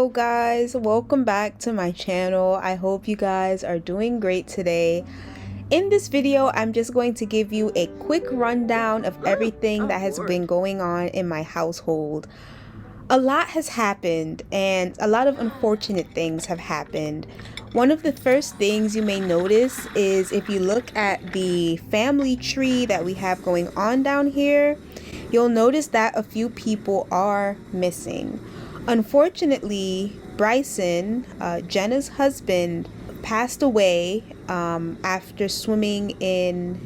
Hello guys, welcome back to my channel. I hope you guys are doing great today. In this video, I'm just going to give you a quick rundown of everything that has been going on in my household. A lot has happened and a lot of unfortunate things have happened. One of the first things you may notice is if you look at the family tree that we have going on down here, you'll notice that a few people are missing. Unfortunately, Brycen, Jenna's husband, passed away after swimming in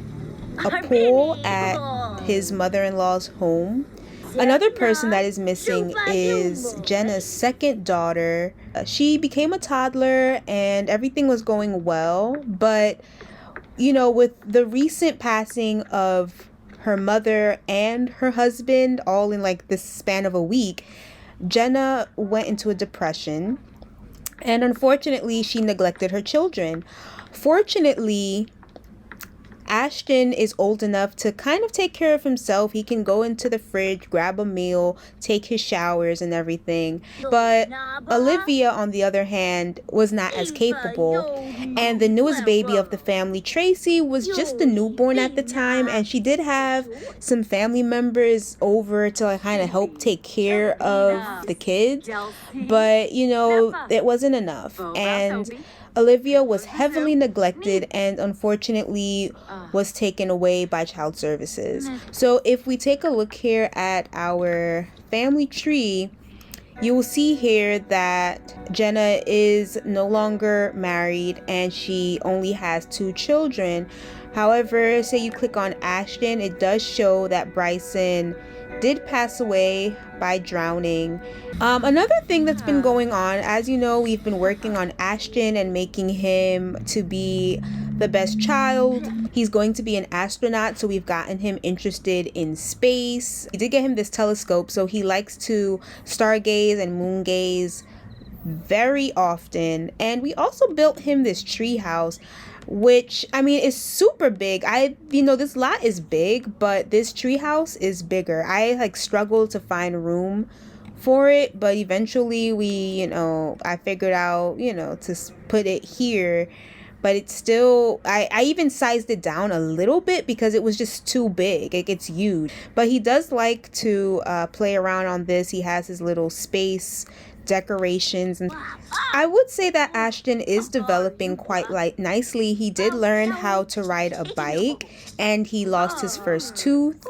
a pool at his mother-in-law's home. Another person that is missing is Jenna's second daughter. She became a toddler and everything was going well, but with the recent passing of her mother and her husband all in like the span of a week, Jenna went into a depression, and unfortunately she neglected her children. Fortunately, Ashton is old enough to kind of take care of himself. He can go into the fridge, grab a meal, take his showers and everything. But Olivia, on the other hand, was not as capable. And the newest baby of the family, Tracey, was just a newborn at the time. And she did have some family members over to kind of help take care of the kids. But, it wasn't enough. And Olivia was heavily neglected and unfortunately was taken away by child services. So if we take a look here at our family tree, you will see here that Jenna is no longer married and she only has 2 children. However, say you click on Ashton, it does show that Brycen did pass away by drowning. Another thing that's been going on, as you know, we've been working on Ashton and making him to be the best child. He's going to be an astronaut, so we've gotten him interested in space. We did get him this telescope, so he likes to stargaze and moon gaze very often. And we also built him this treehouse, which is super big. This lot is big, but this treehouse is bigger. I struggled to find room for it, but eventually I figured out to put it here. But it's still, I even sized it down a little bit because it was just too big. It's huge. But he does like to play around on this. He has his little space decorations, and I would say that Ashton is developing quite nicely. He did learn how to ride a bike and he lost his first tooth,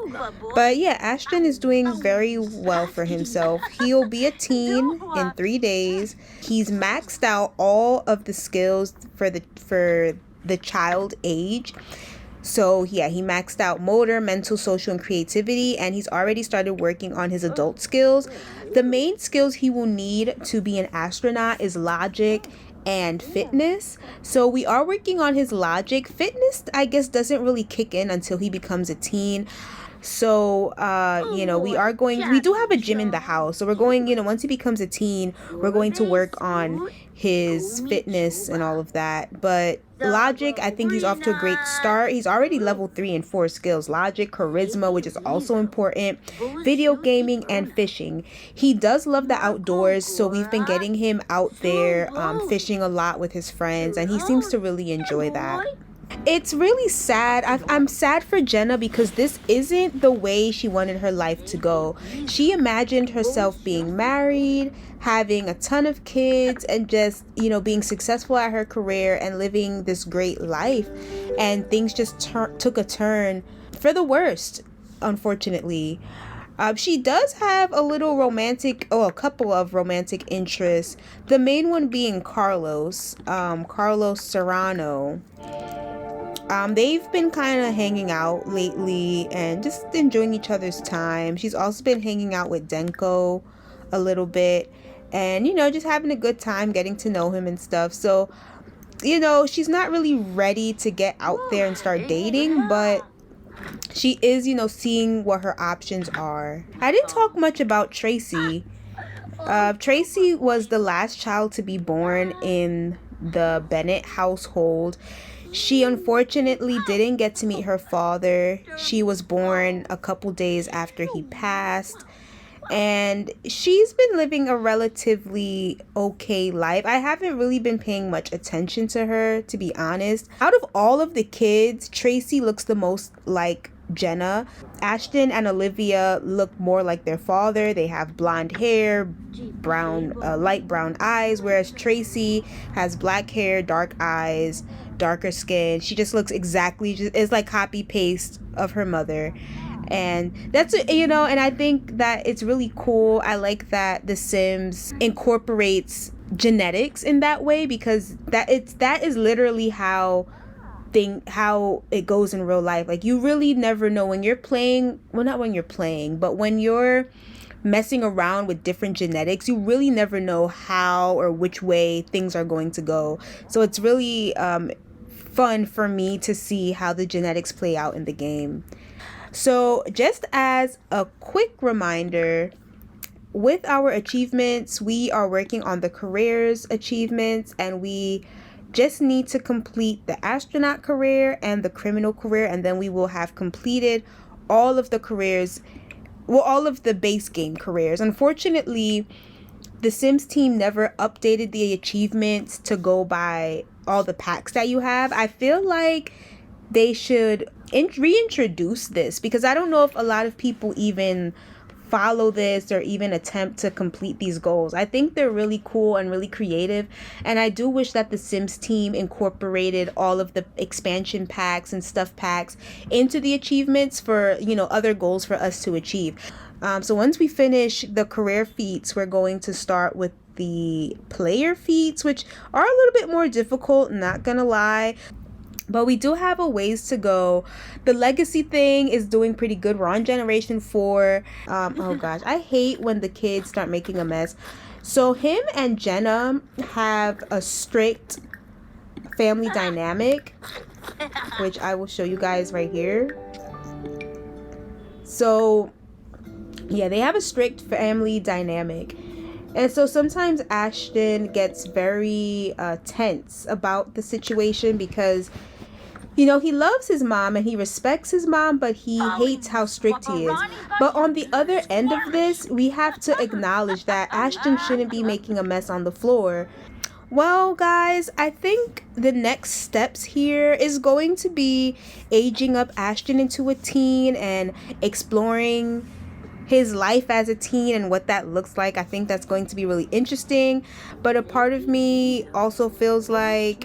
but yeah, Ashton is doing very well for himself. He'll be a teen in 3 days. He's maxed out all of the skills for the child age. So yeah, he maxed out motor, mental, social, and creativity, and he's already started working on his adult skills. The main skills he will need to be an astronaut is logic and fitness. So we are working on his logic. Fitness, I guess, doesn't really kick in until he becomes a teen. So, we do have a gym in the house. So we're going, once he becomes a teen, we're going to work on his fitness and all of that. But logic, I think he's off to a great start. He's already level 3 and 4 skills: logic, charisma, which is also important, video gaming, and fishing. He does love the outdoors, so we've been getting him out there fishing a lot with his friends, and he seems to really enjoy that. It's really sad. I'm sad for Jenna because this isn't the way she wanted her life to go. She imagined herself being married, having a ton of kids, and just, being successful at her career and living this great life. And things just took a turn for the worst, unfortunately. She does have a couple of romantic interests. The main one being Carlos Serrano. They've been kind of hanging out lately and just enjoying each other's time. She's also been hanging out with Denko a little bit and, just having a good time getting to know him and stuff. So, she's not really ready to get out there and start dating, but she is, seeing what her options are. I didn't talk much about Tracey. Tracey was the last child to be born in the Bennett household. She unfortunately didn't get to meet her father. She was born a couple days after he passed. and she's been living a relatively okay life. I haven't really been paying much attention to her, to be honest. Out of all of the kids, Tracey looks the most like Jenna. Ashton and Olivia look more like their father. They have blonde hair, light brown eyes, whereas Tracey has black hair, dark eyes, darker skin. She just looks exactly, it's like copy paste of her mother. And that's, you know, and I think that it's really cool. I like that The Sims incorporates genetics in that way, because that is literally how it goes in real life. Like, you really never know when you're playing, well, not when you're playing, but when you're messing around with different genetics, you really never know how or which way things are going to go. So it's really fun for me to see how the genetics play out in the game. So just as a quick reminder, with our achievements, we are working on the careers achievements, and we just need to complete the astronaut career and the criminal career, and then we will have completed all of the careers, well, all of the base game careers. Unfortunately, the Sims team never updated the achievements to go by all the packs that you have. I feel like they should reintroduce this, because I don't know if a lot of people even follow this or even attempt to complete these goals. I think they're really cool and really creative, and I do wish that the Sims team incorporated all of the expansion packs and stuff packs into the achievements for, you know, other goals for us to achieve. So once we finish the career feats, we're going to start with the player feats, which are a little bit more difficult, not gonna lie. But we do have a ways to go. The legacy thing is doing pretty good. We're on generation 4. Oh gosh, I hate when the kids start making a mess. So him and Jenna have a strict family dynamic, which I will show you guys right here. So yeah, they have a strict family dynamic. And so sometimes Ashton gets very tense about the situation, because, you know, he loves his mom and he respects his mom, but he hates how strict he is. But on the other end of this, we have to acknowledge that Ashton shouldn't be making a mess on the floor. Well, guys, I think the next steps here is going to be aging up Ashton into a teen and exploring his life as a teen and what that looks like. I think that's going to be really interesting. But a part of me also feels like,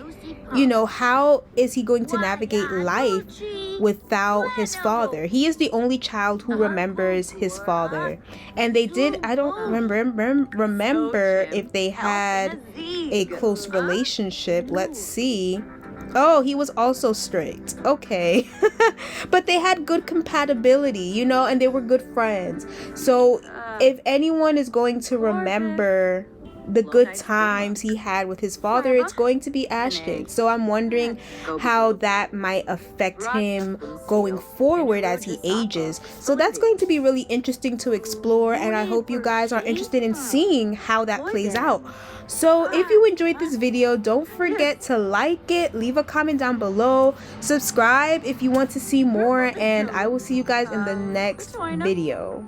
you know, how is he going to navigate life without his father? He is the only child who remembers his father. And they did, I don't remember if they had a close relationship. Let's see. Oh, he was also strict. Okay. But they had good compatibility, you know, and they were good friends. So if anyone is going to remember the good times he had with his father, it's going to be Ashton. So I'm wondering how that might affect him going forward as he ages. So that's going to be really interesting to explore, and I hope you guys are interested in seeing how that plays out. So if you enjoyed this video, don't forget to like it, leave a comment down below, subscribe if you want to see more, and I will see you guys in the next video.